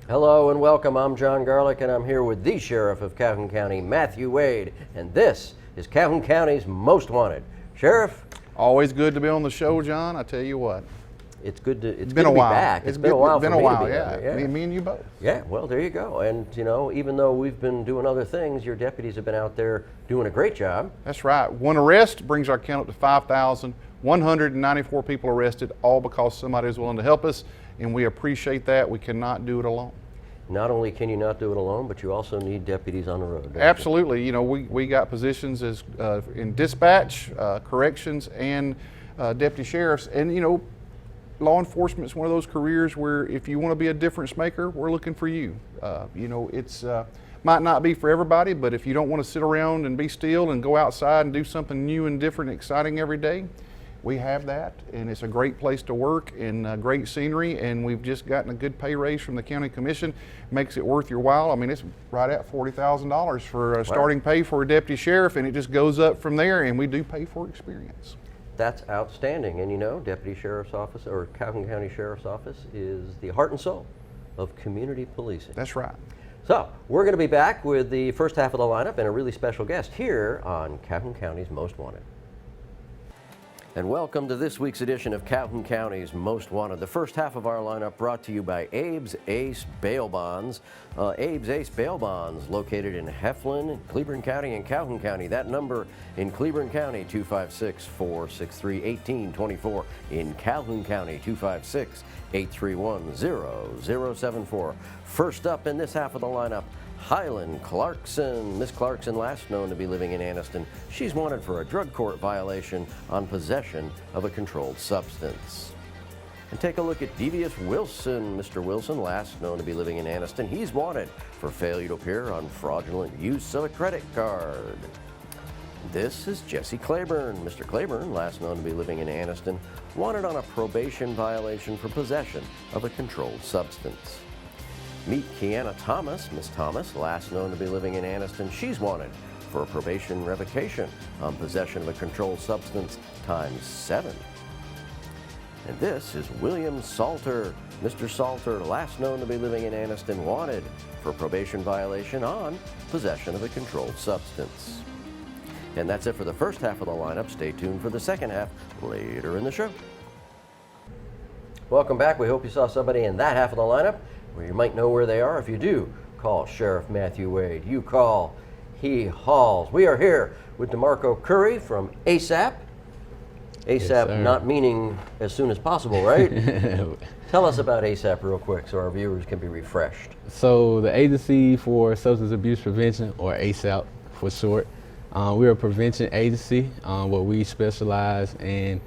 Hello and welcome. I'm Jon Garlick, and I'm here with the Sheriff of Calhoun County, Matthew Wade, and this is Calhoun County's Most Wanted. Sheriff? Always good to be on the show, John. I tell you what. It's good to been a while. Be back. It's been a while. Been for a me while, to be yeah. there. Me and you both. Yeah, well, there you go. And, you know, even though we've been doing other things, your deputies have been out there doing a great job. That's right. One arrest brings our count up to 5,194 people arrested, all because somebody is willing to help us, and we appreciate that. We cannot do it alone. Not only can you not do it alone, but you also need deputies on the road. Absolutely. You know, we got positions as in dispatch, corrections, and deputy sheriffs. And, you know, law enforcement is one of those careers where if you want to be a difference maker, we're looking for you. You know, it's might not be for everybody, but if you don't want to sit around and be still and go outside and do something new and different and exciting every day, we have that, and it's a great place to work and great scenery, and we've just gotten a good pay raise from the county commission. Makes it worth your while. I mean, it's right at $40,000 for a starting pay for a deputy sheriff, and it just goes up from there, and we do pay for experience. That's outstanding. And you know, Deputy Sheriff's Office or Calhoun County Sheriff's Office is the heart and soul of community policing. That's right. So we're going to be back with the first half of the lineup and a really special guest here on Calhoun County's Most Wanted. And welcome to this week's edition of Calhoun County's Most Wanted. The first half of our lineup brought to you by Abe's Ace Bail Bonds. Abe's Ace Bail Bonds, located in Heflin, Cleburne County, and Calhoun County. That number in Cleburne County, 256-463-1824. In Calhoun County, 256-831-0074. First up in this half of the lineup, Highland Clarkson. Miss Clarkson, last known to be living in Anniston. She's wanted for a drug court violation on possession of a controlled substance. And take a look at Devious Wilson. Mr. Wilson, last known to be living in Anniston. He's wanted for failure to appear on fraudulent use of a credit card. This is Jesse Claiborne. Mr. Claiborne, last known to be living in Anniston, wanted on a probation violation for possession of a controlled substance. Meet Kiana Thomas. Miss Thomas, last known to be living in Anniston. She's wanted for a probation revocation on possession of a controlled substance ×7. And this is William Salter. Mr. Salter, last known to be living in Anniston, wanted for probation violation on possession of a controlled substance. And that's it for the first half of the lineup. Stay tuned for the second half later in the show. Welcome back. We hope you saw somebody in that half of the lineup where you might know where they are. If you do, call Sheriff Matthew Wade. You call, he hauls. We are here with DaMarco Curry from ASAP. ASAP, yes, not meaning as soon as possible, right? Tell us about ASAP real quick so our viewers can be refreshed. So the Agency for Substance Abuse Prevention, or ASAP for short, we're a prevention agency where we specialize in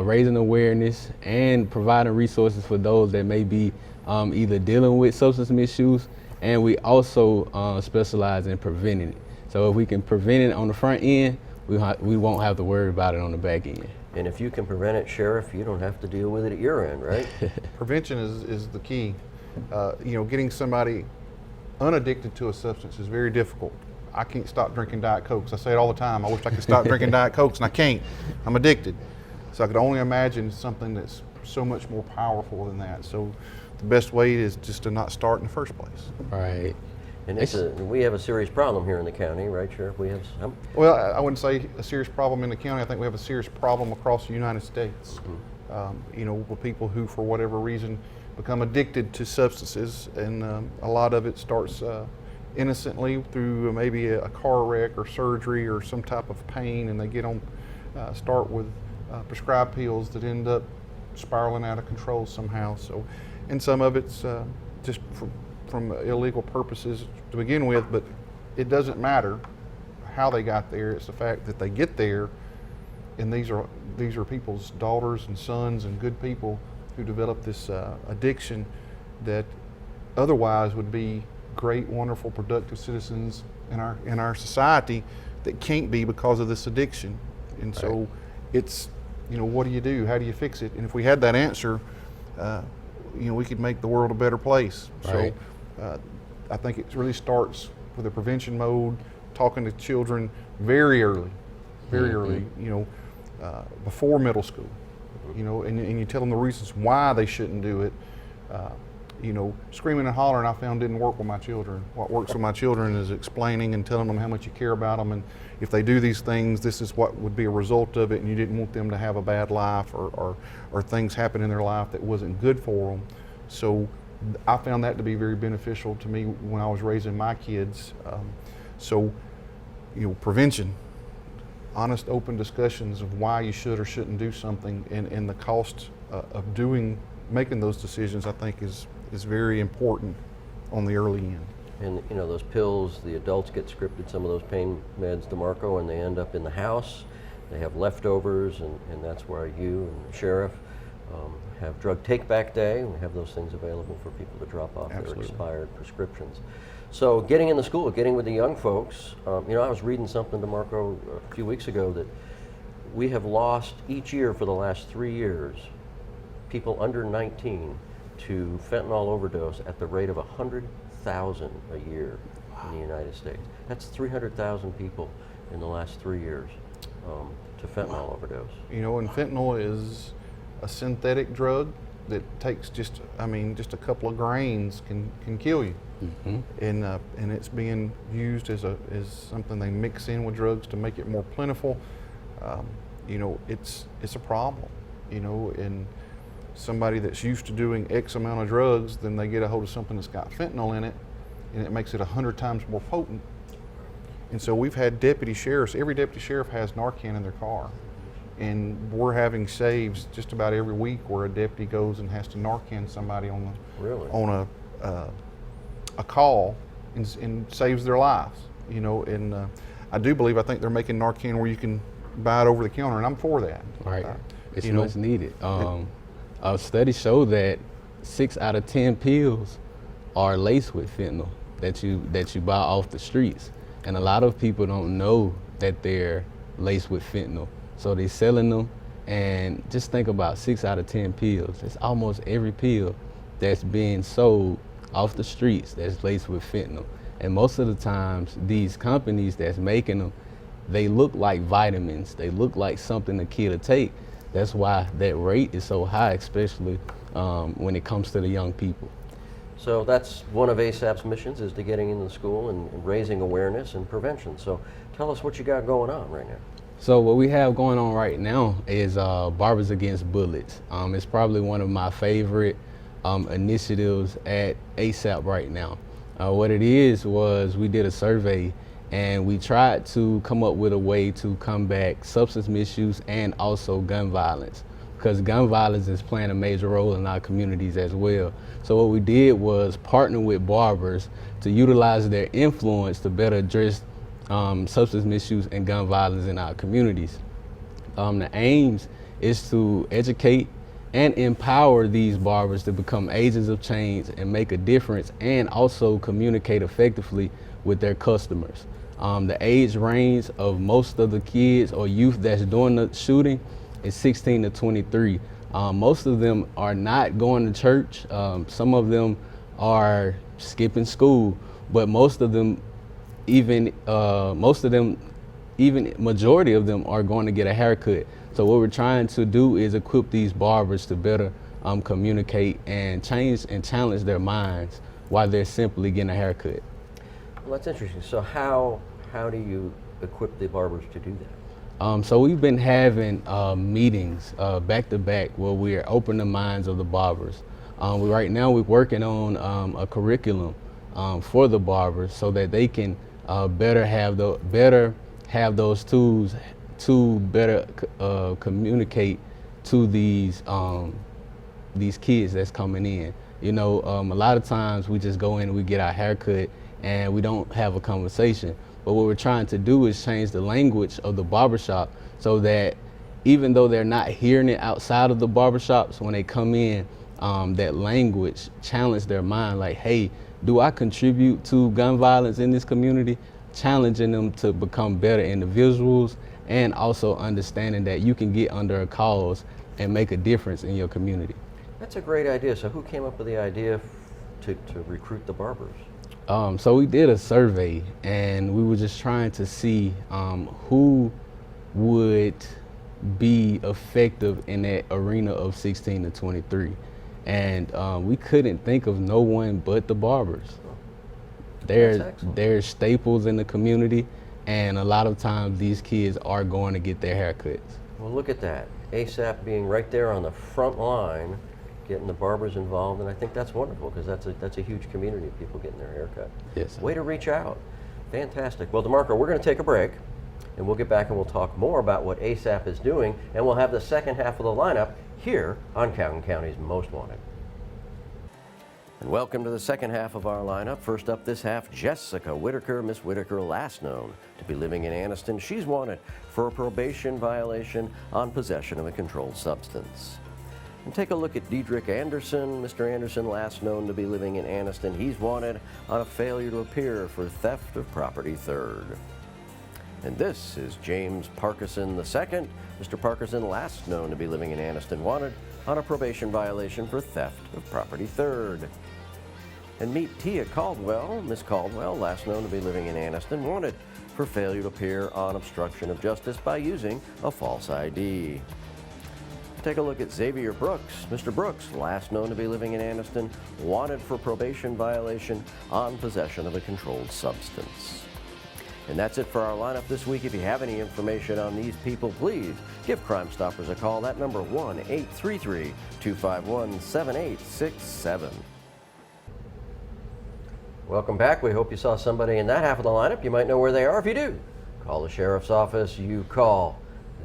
raising awareness and providing resources for those that may be either dealing with substance misuse, and we also specialize in preventing it. So if we can prevent it on the front end, we won't have to worry about it on the back end. And if you can prevent it, Sheriff, you don't have to deal with it at your end, right? Prevention is the key. You know, getting somebody unaddicted to a substance is very difficult. I can't stop drinking Diet Cokes. I say it all the time. I wish I could stop drinking Diet Cokes, and I can't. I'm addicted. So I could only imagine something that's so much more powerful than that. So the best way is just to not start in the first place. Right. And we have a serious problem here in the county, right, Sheriff? We have some. Well, I wouldn't say a serious problem in the county. I think we have a serious problem across the United States. You know, with people who, for whatever reason, become addicted to substances, and a lot of it starts innocently through maybe a car wreck or surgery or some type of pain, and they get on, start with prescribed pills that end up spiraling out of control somehow. So, and some of it's just from illegal purposes to begin with, but it doesn't matter how they got there. It's the fact that they get there, and these are people's daughters and sons and good people who develop this addiction that otherwise would be great, wonderful, productive citizens in our society that can't be because of this addiction. And so it's, you know, what do you do? How do you fix it? And if we had that answer, you know, we could make the world a better place. Right. So I think it really starts with a prevention mode talking to children very early, very early, before middle school, and you tell them the reasons why they shouldn't do it. Screaming and hollering I found didn't work with my children. What works with my children is explaining and telling them how much you care about them, and if they do these things, this is what would be a result of it, and you didn't want them to have a bad life or things happen in their life that wasn't good for them. So I found that to be very beneficial to me when I was raising my kids. Prevention, honest, open discussions of why you should or shouldn't do something, and the cost of making those decisions, I think is very important on the early end. And those pills, the adults get scripted some of those pain meds, DaMarco, and they end up in the house. They have leftovers, and that's where you and the sheriff have drug take-back day. We have those things available for people to drop off their expired prescriptions. So getting in the school, getting with the young folks, I was reading something, DaMarco, a few weeks ago that we have lost each year for the last 3 years people under 19 to fentanyl overdose at the rate of 100,000 a year in the United States. That's 300,000 people in the last 3 years to fentanyl overdose. And fentanyl is a synthetic drug that takes just a couple of grains can kill you. And it's being used as something they mix in with drugs to make it more plentiful. It's a problem, and somebody that's used to doing X amount of drugs, then they get a hold of something that's got fentanyl in it, and it makes it 100 times more potent. And so we've had deputy sheriffs, every deputy sheriff has Narcan in their car. And we're having saves just about every week where a deputy goes and has to Narcan somebody on a call and saves their lives. I think they're making Narcan where you can buy it over the counter, and I'm for that. Right, it's much needed. Studies show that 6 out of 10 pills are laced with fentanyl that you buy off the streets, and a lot of people don't know that they're laced with fentanyl. So they're selling them, and just think about 6 out of 10 pills. It's almost every pill that's being sold off the streets that's laced with fentanyl. And most of the times, these companies that's making them, they look like vitamins. They look like something a kid will take. That's why that rate is so high, especially when it comes to the young people. So that's one of ASAP's missions, is to getting into the school and raising awareness and prevention. So tell us what you got going on right now. So what we have going on right now is Barbers Against Bullets. It's probably one of my favorite initiatives at ASAP right now. What it is was we did a survey, and we tried to come up with a way to combat substance misuse and also gun violence, because gun violence is playing a major role in our communities as well. So what we did was partner with barbers to utilize their influence to better address substance misuse and gun violence in our communities. The aims is to educate and empower these barbers to become agents of change and make a difference, and also communicate effectively with their customers. The age range of most of the kids or youth that's doing the shooting is 16 to 23. Most of them are not going to church. Some of them are skipping school, but majority of them are going to get a haircut. So what we're trying to do is equip these barbers to better communicate and change and challenge their minds while they're simply getting a haircut. Well, that's interesting. So how do you equip the barbers to do that? So we've been having meetings back to back where we're opening the minds of the barbers. Right now we're working on a curriculum for the barbers so that they can better have those tools to better communicate to these kids that's coming in. A lot of times we just go in and we get our haircut and we don't have a conversation. But what we're trying to do is change the language of the barbershop so that even though they're not hearing it outside of the barbershops, when they come in, that language challenge their mind, like, hey, do I contribute to gun violence in this community? Challenging them to become better individuals, and also understanding that you can get under a cause and make a difference in your community. That's a great idea. So who came up with the idea to recruit the barbers? So we did a survey, and we were just trying to see who would be effective in that arena of 16 to 23. And we couldn't think of no one but the barbers. They're staples in the community, and a lot of times these kids are going to get their haircuts. Well, look at that. ASAP being right there on the front line, getting the barbers involved, and I think that's wonderful because that's a huge community of people getting their haircut. Yes. Way to reach out. Fantastic. Well, DaMarco, we're going to take a break, and we'll get back and we'll talk more about what ASAP is doing, and we'll have the second half of the lineup here on Calhoun County's Most Wanted. And welcome to the second half of our lineup. First up this half, Jessica Whitaker. Miss Whitaker, last known to be living in Anniston. She's wanted for a probation violation on possession of a controlled substance. And take a look at Diedrich Anderson. Mr. Anderson, last known to be living in Anniston. He's wanted on a failure to appear for theft of property third. And this is James Parkinson II. Mr. Parkinson, last known to be living in Anniston, wanted on a probation violation for theft of property third. And meet Tia Caldwell. Miss Caldwell, last known to be living in Anniston, wanted for failure to appear on obstruction of justice by using a false ID. Take a look at Xavier Brooks. Mr. Brooks, last known to be living in Anniston, wanted for probation violation on possession of a controlled substance. And that's it for our lineup this week. If you have any information on these people, please give Crime Stoppers a call. That number 1-833-251-7867. Welcome back. We hope you saw somebody in that half of the lineup. You might know where they are. If you do, call the sheriff's office. You call,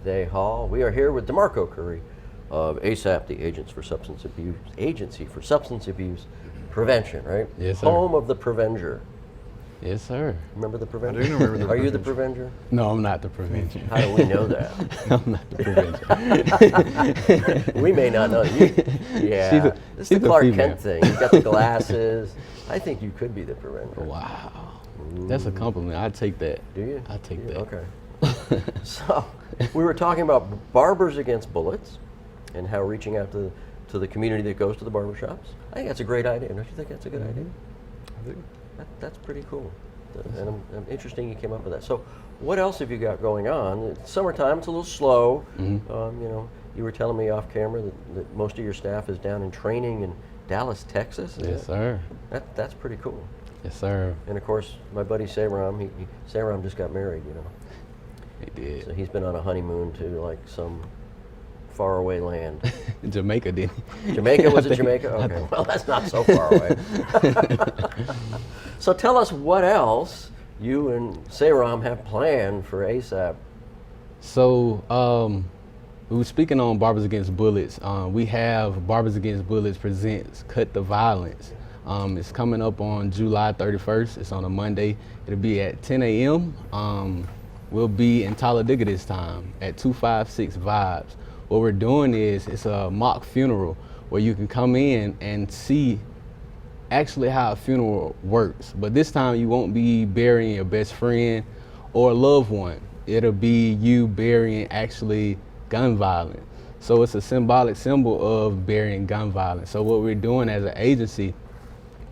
they haul. We are here with DaMarco Curry of ASAP, the Agency for Substance Abuse Prevention, right? Yes, sir. Home of the Prevenger. Yes, sir. Remember the Prevenger? I do remember the Are you the Prevenger? No, I'm not the prevention. How do we know that? I'm not the prevention. We may not know you. Yeah. This is the Clark female. Kent thing. You've got the glasses. I think you could be the Prevenger. Wow. That's a compliment. I take that. Do you? I take that. Okay. So, we were talking about barbers against bullets and how reaching out to the community that goes to the barber shops. I think that's a great idea. Don't you think that's a good idea? I do. That's pretty cool. And I'm interesting you came up with that. So what else have you got going on? It's summertime, it's a little slow. You know, you were telling me off camera that most of your staff is down in training in Dallas, Texas. Yes, sir. That's pretty cool. Yes, sir. And of course, my buddy Sayram, Sayram just got married, you know. He did. So he's been on a honeymoon to like some faraway land. Jamaica, didn't he? Jamaica? Was it Jamaica? Okay. Well, that's not so far away. So tell us what else you and Sayram have planned for ASAP. So, we were speaking on Barbers Against Bullets. We have Barbers Against Bullets presents Cut the Violence. It's coming up on July 31st. It's on a Monday. It'll be at 10 a.m. We'll be in Talladega this time at 256 Vibes. What we're doing is it's a mock funeral where you can come in and see actually how a funeral works. But this time you won't be burying your best friend or loved one. It'll be you burying actually gun violence. So it's a symbolic symbol of burying gun violence. So what we're doing as an agency,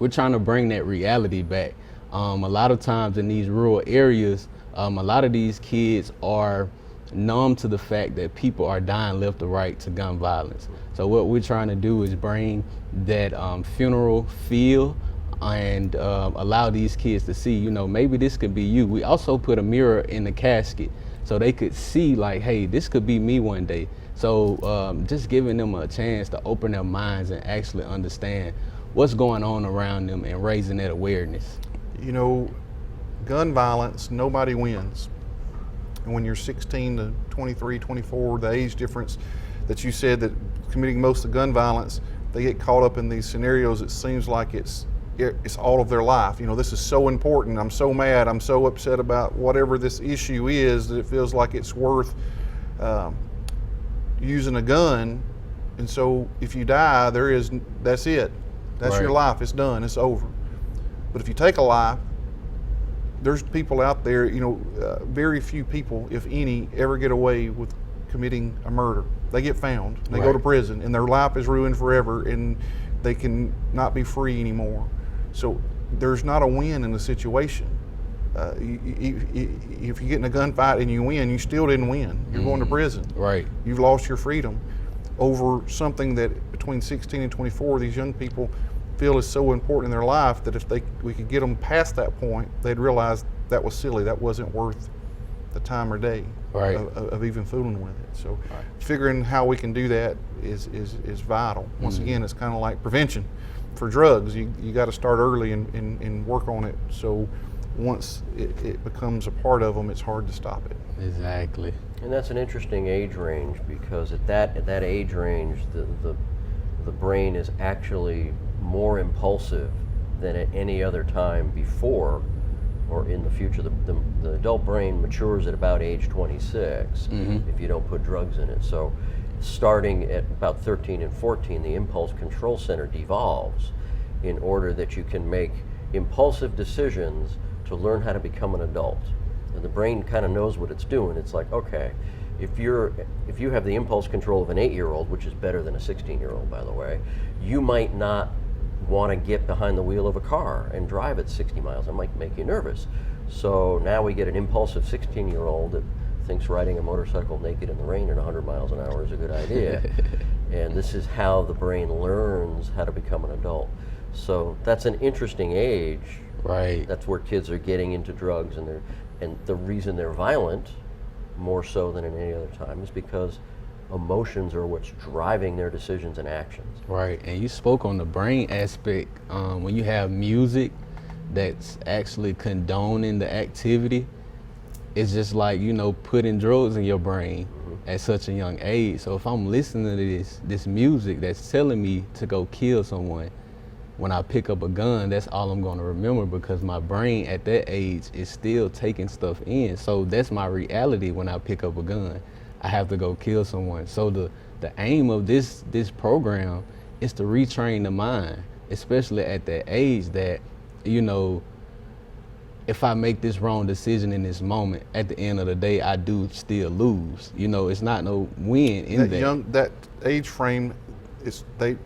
we're trying to bring that reality back. A lot of times in these rural areas, a lot of these kids are numb to the fact that people are dying left or right to gun violence. So what we're trying to do is bring that funeral feel and allow these kids to see, you know, maybe this could be you. We also put a mirror in the casket so they could see like, hey, this could be me one day. So just giving them a chance to open their minds and actually understand what's going on around them and raising that awareness. You know, gun violence, nobody wins. And when you're 16 to 23, 24, the age difference that you said that committing most of the gun violence, they get caught up in these scenarios. It seems like it's all of their life. You know, this is so important. I'm so mad. I'm so upset about whatever this issue is that it feels like it's worth using a gun. And so if you die, that's it. That's Right. your life. It's done. It's over. But if you take a life, there's people out there, you know, very few people, if any, ever get away with committing a murder. They get found, they go Right. to prison, and their life is ruined forever, and they can not be free anymore. So there's not a win in the situation. If you get in a gunfight and you win, you still didn't win. You're going to prison. Right. You've lost your freedom over something that between 16 and 24, these young people feel is so important in their life that if we could get them past that point, they'd realize that was silly. That wasn't worth the time or day of even fooling with it. So figuring how we can do that is vital. Once again, it's kind of like prevention for drugs. You got to start early and work on it. So once it becomes a part of them, it's hard to stop it. Exactly. And that's an interesting age range, because at that age range, the brain is actually more impulsive than at any other time before or in the future. The adult brain matures at about age 26 if you don't put drugs in it. So starting at about 13 and 14, the impulse control center devolves in order that you can make impulsive decisions to learn how to become an adult. And the brain kind of knows what it's doing. It's like, okay, if you have the impulse control of an 8-year-old, which is better than a 16-year-old, by the way, you might not want to get behind the wheel of a car and drive at 60 miles. It might make you nervous. So now we get an impulsive 16-year-old that thinks riding a motorcycle naked in the rain at 100 miles an hour is a good idea. And this is how the brain learns how to become an adult. So that's an interesting age. Right. That's where kids are getting into drugs, and the reason they're violent more so than at any other time is because emotions are what's driving their decisions and actions. Right, and you spoke on the brain aspect. When you have music that's actually condoning the activity, it's just like, putting drugs in your brain at such a young age. So if I'm listening to this music that's telling me to go kill someone, when I pick up a gun, that's all I'm gonna remember, because my brain at that age is still taking stuff in. So that's my reality when I pick up a gun. I have to go kill someone. So the aim of this program is to retrain the mind, especially at that age that, if I make this wrong decision in this moment, at the end of the day, I do still lose. It's not no win in that. That age frame, the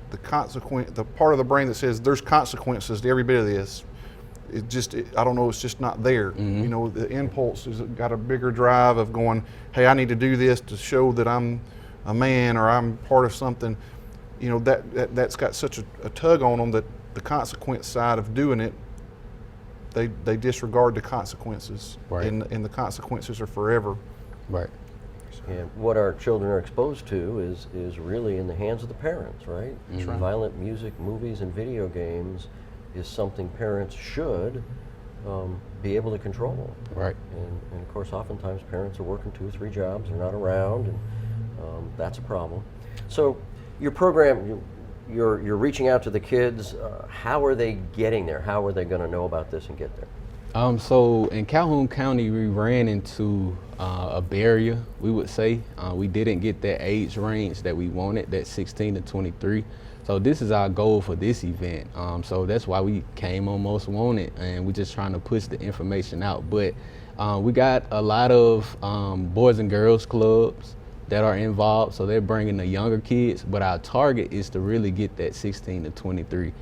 part of the brain that says there's consequences to every bit of this. I don't know, it's just not there. The impulse has got a bigger drive of going, hey, I need to do this to show that I'm a man or I'm part of something. That's got such a tug on them that the consequence side of doing it, they disregard the consequences. Right. And the consequences are forever. Right. And what our children are exposed to is really in the hands of the parents, right? Right. Violent music, movies, and video games is something parents should be able to control. Right. And of course, oftentimes parents are working 2 or 3 jobs, they're not around, and that's a problem. So your program, you're reaching out to the kids. How are they getting there? How are they going to know about this and get there? So in Calhoun County, we ran into a barrier, we would say. We didn't get that age range that we wanted, that 16 to 23. So this is our goal for this event. So that's why we came on Most Wanted, and we're just trying to push the information out. But we got a lot of boys and girls clubs that are involved, so they're bringing the younger kids, but our target is to really get that 16 to 23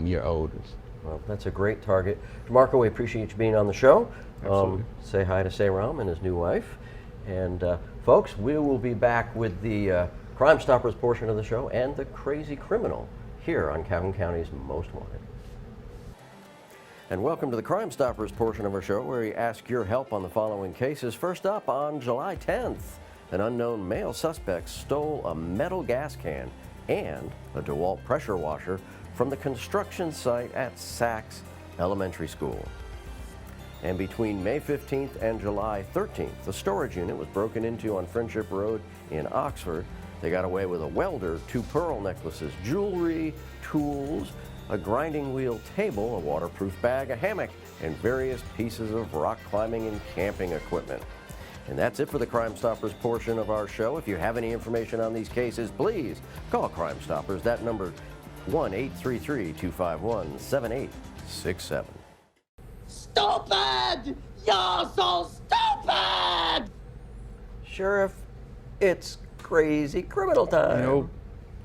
year olders. Well, that's a great target. DaMarco, we appreciate you being on the show. Absolutely. Say hi to Sayram and his new wife. And folks, we will be back with the Crime Stoppers portion of the show and the crazy criminal here on Calhoun County's Most Wanted. And welcome to the Crime Stoppers portion of our show, where we ask your help on the following cases. First up, on July 10th, an unknown male suspect stole a metal gas can and a DeWalt pressure washer from the construction site at Sachs Elementary School. And between May 15th and July 13th, the storage unit was broken into on Friendship Road in Oxford. They got away with a welder, 2 pearl necklaces, jewelry, tools, a grinding wheel table, a waterproof bag, a hammock, and various pieces of rock climbing and camping equipment. And that's it for the Crime Stoppers portion of our show. If you have any information on these cases, please call Crime Stoppers. That number, 1-833-251-7867. Stupid! You're so stupid! Sheriff, it's crazy criminal time.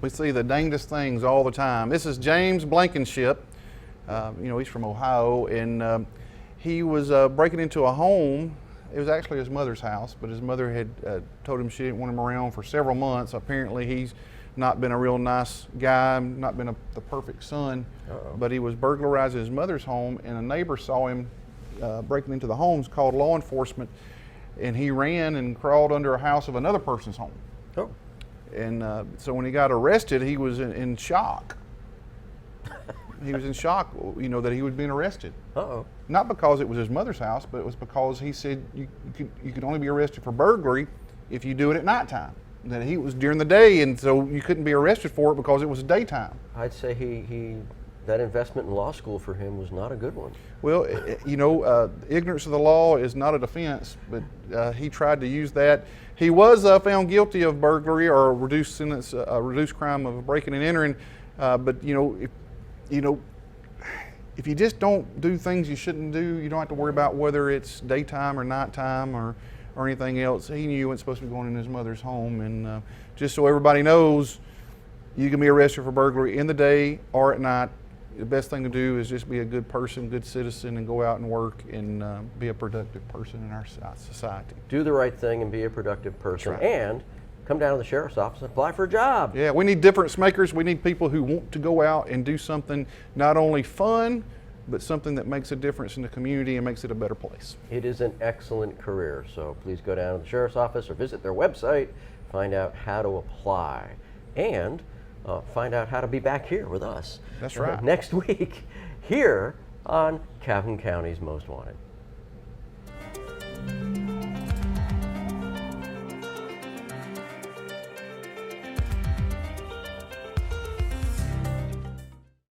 We see the dangest things all the time. This is James Blankenship, He's from Ohio, and he was breaking into a home. It was actually his mother's house, but his mother had told him she didn't want him around for several months. Apparently, he's not been a real nice guy, not been the perfect son. But he was burglarizing his mother's home, and a neighbor saw him breaking into the homes, called law enforcement, and he ran and crawled under a house of another person's home. Oh. And so when he got arrested, he was in shock. He was in shock, that he was being arrested. Uh-oh. Not because it was his mother's house, but it was because he said you could only be arrested for burglary if you do it at nighttime. That he was during the day, and so you couldn't be arrested for it because it was daytime. I'd say that investment in law school for him was not a good one. Well, ignorance of the law is not a defense, but he tried to use that. He was found guilty of burglary or a reduced sentence, reduced crime of breaking and entering. But if you just don't do things you shouldn't do, you don't have to worry about whether it's daytime or nighttime or anything else. He knew he wasn't supposed to be going in his mother's home, and just so everybody knows, you can be arrested for burglary in the day or at night. The best thing to do is just be a good person, good citizen, and go out and work and be a productive person in our society. Do the right thing and be a productive person, That's right. and come down to the sheriff's office and apply for a job. Yeah, we need difference makers. We need people who want to go out and do something not only fun, but something that makes a difference in the community and makes it a better place. It is an excellent career, so please go down to the sheriff's office or visit their website, find out how to apply, and find out how to be back here with us. That's right. Next week, here on Calhoun County's Most Wanted.